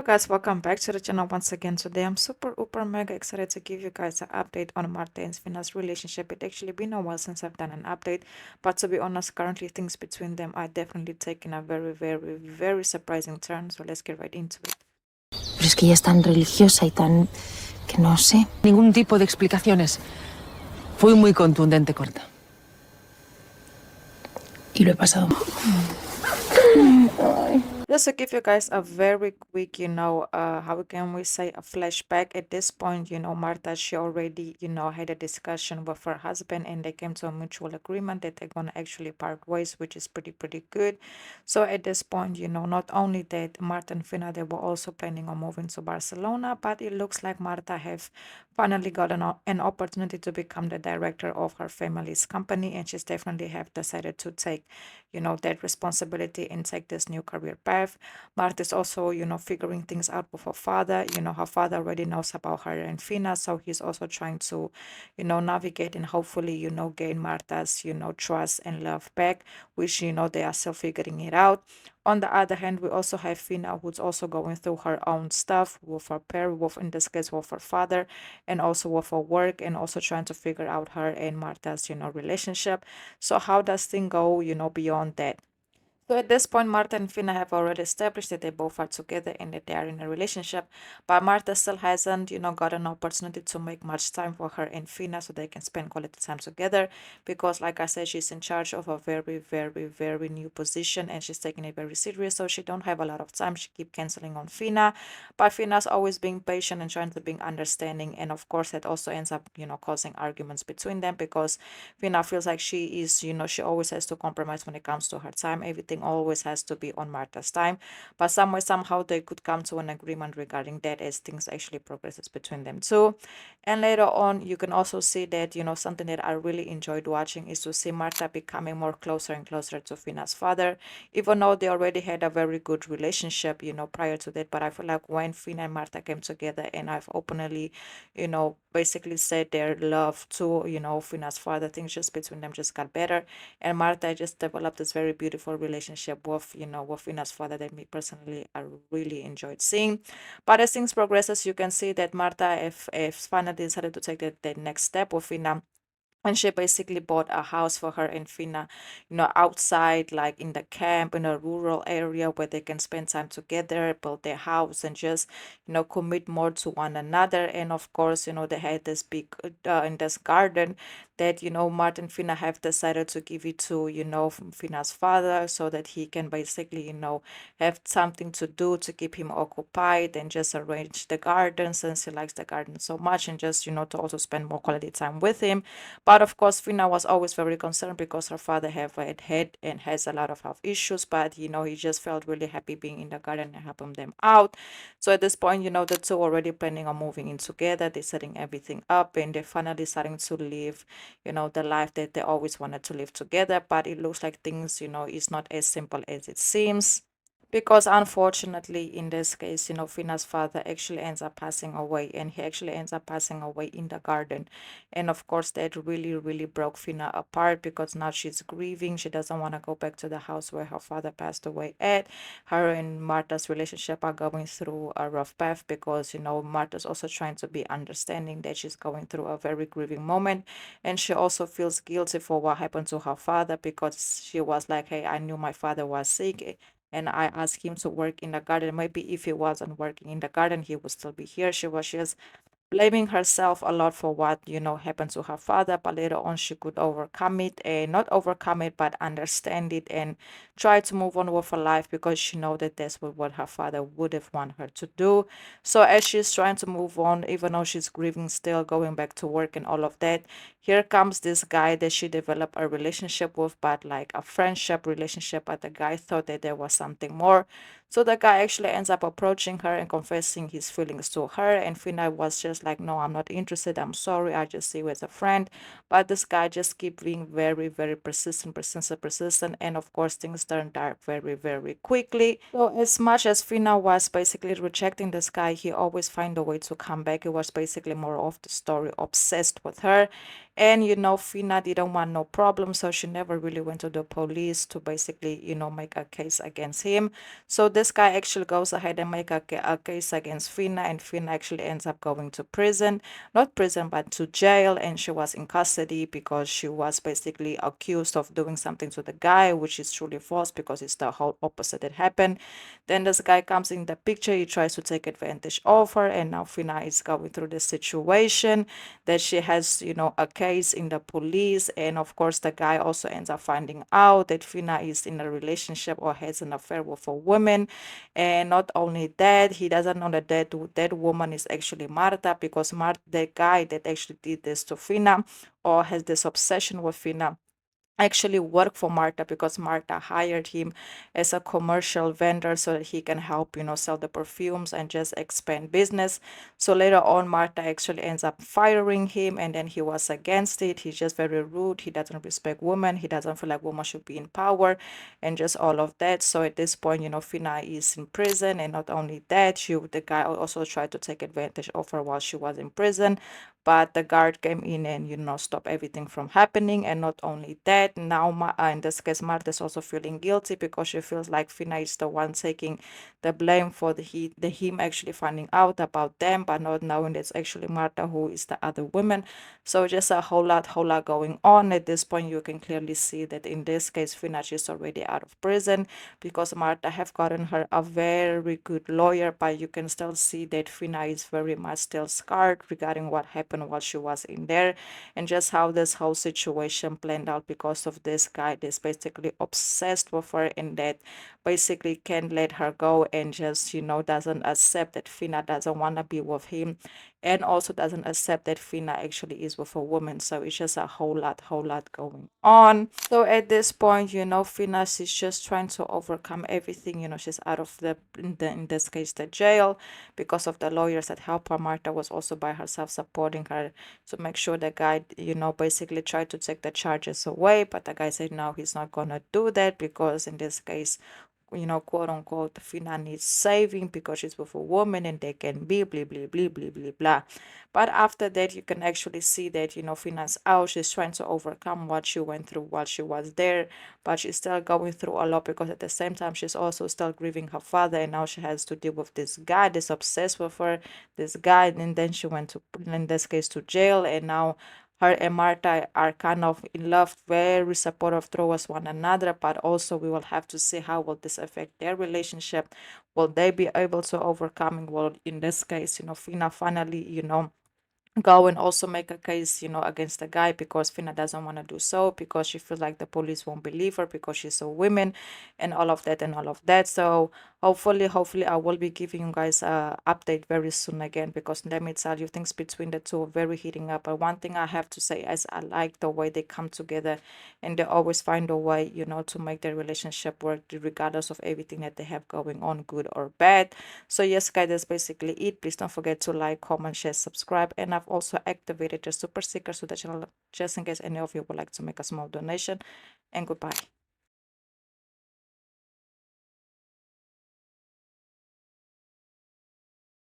Hello guys, welcome back to the channel once again. Today I'm super mega excited to give you guys an update on Marta and Fina's relationship. It actually been a while since I've done an update, but to be honest, currently things between them are definitely taking a very surprising turn. So let's get right into it. Pero es que ella es tan religiosa y tan... que no sé. Ningún tipo de explicaciones. Fui muy contundente, corta. Y lo he pasado. Just to give you guys a very quick, how can we say, a flashback. At this point, Marta, she already, had a discussion with her husband and they came to a mutual agreement that they're going to actually part ways, which is pretty good. So at this point, not only that, Marta and Fina, they were also planning on moving to Barcelona, but it looks like Marta have finally got an opportunity to become the director of her family's company, and she's definitely have decided to take that responsibility and take this new career path. Marta is also figuring things out with her father. Her father already knows about her and Fina, so he's also trying to navigate and hopefully gain Marta's trust and love back, which they are still figuring it out. On the other hand, we also have Fina, who's also going through her own stuff with her parent, in this case with her father, and also with her work, and also trying to figure out her and Marta's relationship. So how does things go beyond that? So at this point, Marta and Fina have already established that they both are together and that they are in a relationship. But Marta still hasn't, got an opportunity to make much time for her and Fina so they can spend quality time together. Because, like I said, she's in charge of a very new position and she's taking it very serious. So she don't have a lot of time. She keep canceling on Fina. But Fina's always being patient and trying to be understanding. And of course, that also ends up, causing arguments between them because Fina feels like she is, she always has to compromise when it comes to her time. Everything always has to be on Marta's time, but somehow they could come to an agreement regarding that as things actually progresses between them too. And later on, you can also see that something that I really enjoyed watching is to see Marta becoming more closer and closer to Fina's father, even though they already had a very good relationship prior to that. But I feel like when Fina and Marta came together and I've openly basically said their love to Fina's father, things just between them just got better, and Marta just developed this very beautiful relationship with with Fina's father that me personally I really enjoyed seeing. But as things progresses, you can see that Marta if finally decided to take that next step with Fina, and she basically bought a house for her and Fina, outside, like in the camp, in a rural area where they can spend time together, build their house, and just, commit more to one another. And of course, they had this big, in this garden that, Martin and Fina have decided to give it to, Fina's father so that he can basically, have something to do to keep him occupied and just arrange the garden since he likes the garden so much, and just, to also spend more quality time with him. But of course, Fina was always very concerned because her father had and has a lot of health issues. But he just felt really happy being in the garden and helping them out. So at this point, the two already planning on moving in together. They're setting everything up and they're finally starting to live, the life that they always wanted to live together. But it looks like things, is not as simple as it seems. Because unfortunately, in this case, Fina's father actually ends up passing away, and he actually ends up passing away in the garden. And of course, that really broke Fina apart because now she's grieving. She doesn't want to go back to the house where her father passed away at. Her and Marta's relationship are going through a rough path because, Marta's also trying to be understanding that she's going through a very grieving moment. And she also feels guilty for what happened to her father because she was like, hey, I knew my father was sick and I asked him to work in the garden. Maybe if he wasn't working in the garden, he would still be here. She was just blaming herself a lot for what happened to her father, but later on she could overcome it, and not overcome it but understand it and try to move on with her life because she know that that's what her father would have wanted her to do. So as she's trying to move on, even though she's grieving still, going back to work and all of that, here comes this guy that she developed a relationship with, but like a friendship relationship, but the guy thought that there was something more. So the guy actually ends up approaching her and confessing his feelings to her. And Fina was just like, no, I'm not interested. I'm sorry. I just see you as a friend. But this guy just keep being very persistent. And of course, things turned dark very quickly. So as much as Fina was basically rejecting this guy, he always find a way to come back. It was basically more of the story obsessed with her. And Fina didn't want no problem, so she never really went to the police to basically make a case against him. So this guy actually goes ahead and make a case against Fina, and Fina actually ends up going to prison, not prison but to jail, and she was in custody because she was basically accused of doing something to the guy, which is truly false because it's the whole opposite that happened. Then this guy comes in the picture, he tries to take advantage of her, and now Fina is going through this situation that she has, a case in the police. And of course, the guy also ends up finding out that Fina is in a relationship or has an affair with a woman. And not only that, he doesn't know that that woman is actually Marta, because the guy that actually did this to Fina or has this obsession with Fina actually work for Marta, because Marta hired him as a commercial vendor so that he can help, sell the perfumes and just expand business. So later on, Marta actually ends up firing him, and then he was against it. He's just very rude. He doesn't respect women. He doesn't feel like women should be in power and just all of that. So at this point, Fina is in prison, and not only that, the guy also tried to take advantage of her while she was in prison, but the guard came in and stopped everything from happening. And not only that, now in this case, Marta is also feeling guilty because she feels like Fina is the one taking the blame for the him actually finding out about them, but not knowing it's actually Marta who is the other woman. So just a whole lot going on. At this point, you can clearly see that in this case, Fina is already out of prison because Marta have gotten her a very good lawyer, but you can still see that Fina is very much still scarred regarding what happened while she was in there, and just how this whole situation planned out because of this guy that's basically obsessed with her, and that basically can't let her go, and just doesn't accept that Fina doesn't want to be with him, and also doesn't accept that Fina actually is with a woman. So it's just a whole lot going on. So at this point, Fina is just trying to overcome everything. She's out of in this case, the jail, because of the lawyers that help her. Marta was also by herself supporting her to make sure the guy, basically tried to take the charges away. But the guy said no, he's not gonna do that, because in this case, quote unquote, Fina needs saving because she's with a woman and they can be blah, blah, blah, blah, blah, blah. But after that, you can actually see that, Fina's out. She's trying to overcome what she went through while she was there, but she's still going through a lot because at the same time, she's also still grieving her father, and now she has to deal with this guy that's obsessed with her, this guy, and then she went to, in this case, to jail, and now her and Marta are kind of in love, very supportive towards one another, but also we will have to see how will this affect their relationship. Will they be able to overcome? Well, in this case, Fina finally, go and also make a case, against the guy, because Fina doesn't want to do so, because she feels like the police won't believe her because she's a woman, and all of that and all of that. So hopefully I will be giving you guys a update very soon again, because let me tell you, things between the two are very heating up. But one thing I have to say is I like the way they come together, and they always find a way, to make their relationship work regardless of everything that they have going on, good or bad. So yes, guys, that's basically it. Please don't forget to like, comment, share, subscribe, and I've also activated the super stickers to the channel just in case any of you would like to make a small donation. And goodbye.